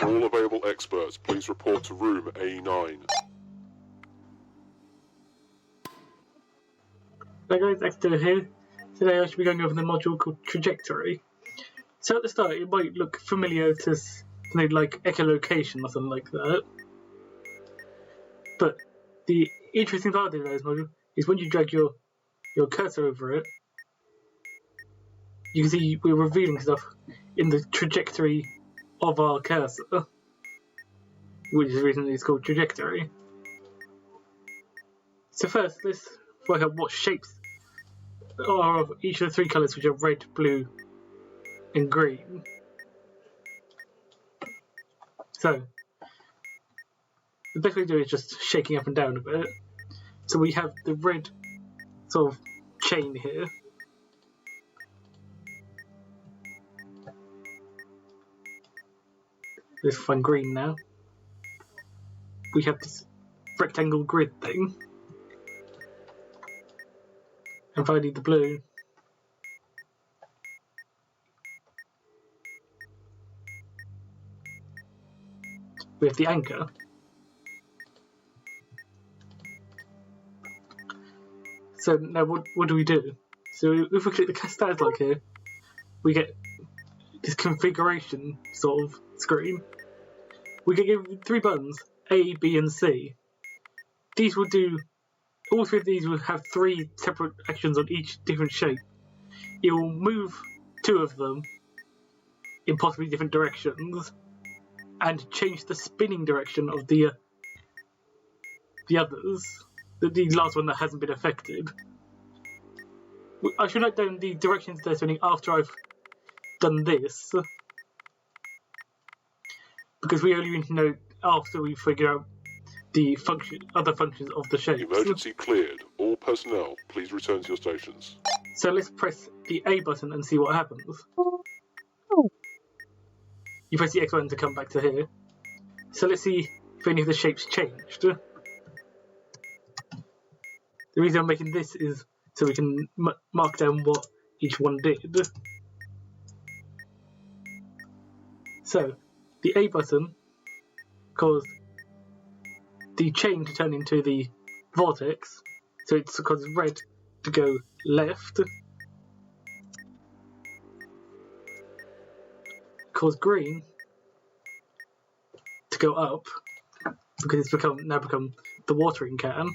All available experts, please report to room A9. Hi guys, Exeter here. Today I should be going over the module called Trajectory. So at the start it might look familiar to something like echolocation or something like that. But the interesting part of this module is when you drag your cursor over it, you can see we're revealing stuff in the trajectory of our cursor, which is the reason it's called Trajectory. So first, let's work out what shapes are of each of the three colours, which are red, blue and green. So the best way to do it is just shaking up and down a bit. So we have the red sort of chain here. Let's find green now. We have this rectangle grid thing. And finally the blue. We have the anchor. So now what do we do? So if we click the stats like here, we get this configuration sort of screen. We can give 3 buttons, A, B and C. These will do, all 3 of these will have 3 separate actions on each different shape. It will move 2 of them in possibly different directions and change the spinning direction of the others. The last one that hasn't been affected. I should note down the directions they're spinning after I've done this, because we only need to know after we figure out the other functions of the shapes. Emergency cleared. All personnel, please return to your stations. So let's press the A button and see what happens. You press the X button to come back to here. So let's see if any of the shapes changed. The reason I'm making this is so we can mark down what each one did. So, the A button caused the chain to turn into the vortex, so it's caused red to go left, caused green to go up, because it's now become the watering can.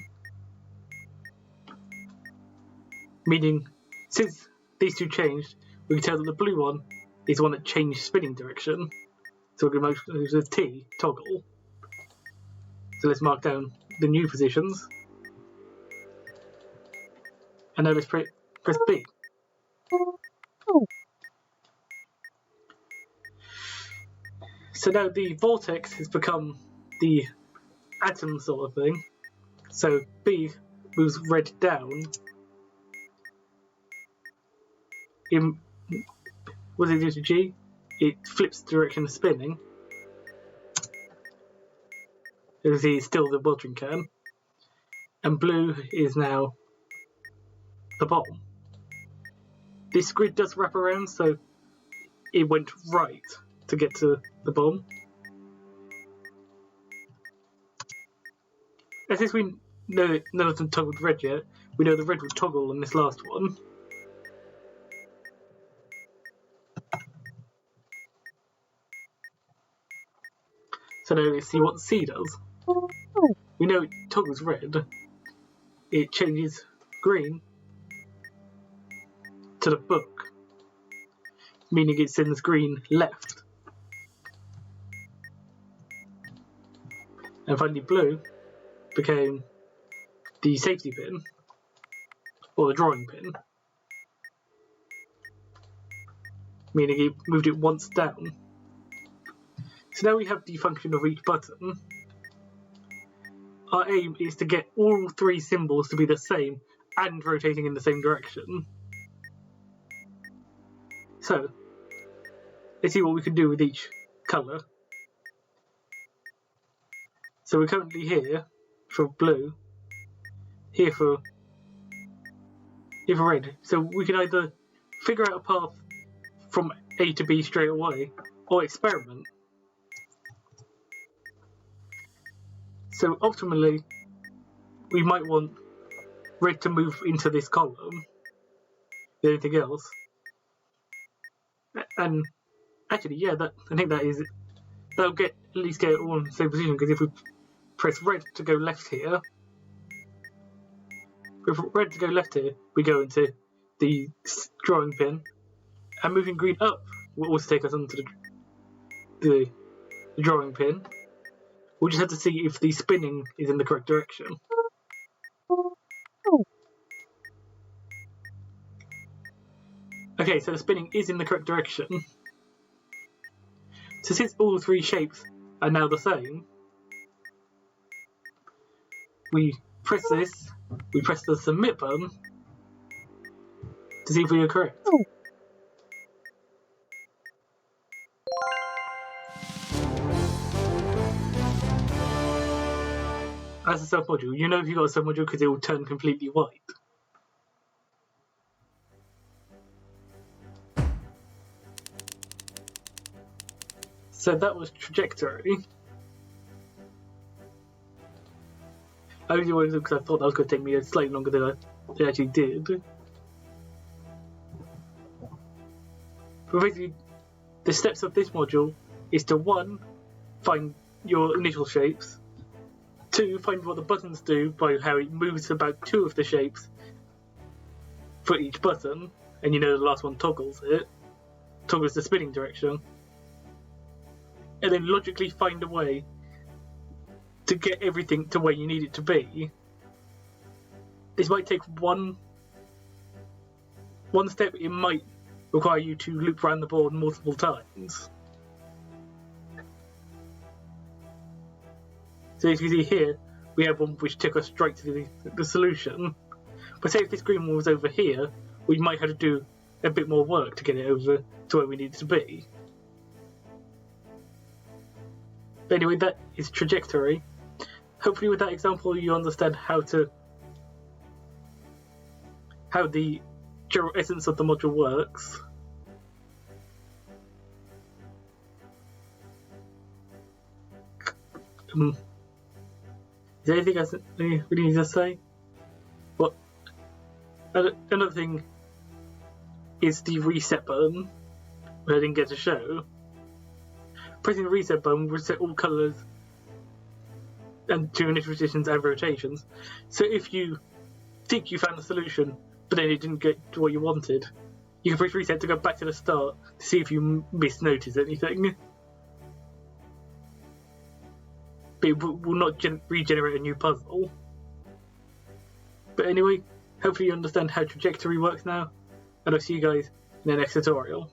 Meaning, since these 2 changed, we can tell that the blue one is the one that changed spinning direction. So we're going to use the T, toggle. So let's mark down the new positions. And now let's press B. So now the vortex has become the atom sort of thing. So B moves red down. What does it do to G? It flips the direction of spinning. You can see it's still the watering can. And blue is now the bottom. This grid does wrap around, so it went right to get to the bottom. And since we know that none of them toggled red yet, we know the red will toggle on this last one. So now let's see what C does. We know it toggles red. It changes green to the book, meaning it sends green left. And finally blue became the safety pin, or the drawing pin, meaning it moved it once down. So now we have the function of each button. Our aim is to get all 3 symbols to be the same and rotating in the same direction. So, let's see what we can do with each colour. So we're currently here for blue, here for red. So we can either figure out a path from A to B straight away, or experiment. So ultimately, we might want red to move into this column, anything else. And actually, yeah, I think that is it. That'll at least get it all in the same position, because if we press red to go left here, with red to go left here, we go into the drawing pin, and moving green up will also take us onto the drawing pin. We'll just have to see if the spinning is in the correct direction. Okay, so the spinning is in the correct direction. So since all three shapes are now the same, we press this, we press the submit button to see if we are correct. As a self-module, you know if you've got a self-module because it will turn completely white. So that was trajectory. I only wanted to because I thought that was going to take me slightly longer than it actually did. But basically, the steps of this module is to 1, find your initial shapes, 2, find what the buttons do by how it moves about 2 of the shapes for each button, and you know the last one toggles the spinning direction, and then logically find a way to get everything to where you need it to be. This might take one step. It might require you to loop around the board multiple times. So as you see here, we have one which took us straight to the solution. But say if this green one was over here, we might have to do a bit more work to get it over to where we need it to be. But anyway, that is trajectory. Hopefully with that example you understand how the general essence of the module works. Is there anything else we need to say? Well, another thing is the reset button, which I didn't get to show. Pressing the reset button will reset all colours and to initial positions and rotations. So if you think you found a solution, but then it didn't get to what you wanted, you can press reset to go back to the start to see if you misnoticed anything. But it will not regenerate a new puzzle. But anyway, hopefully you understand how trajectory works now, and I'll see you guys in the next tutorial.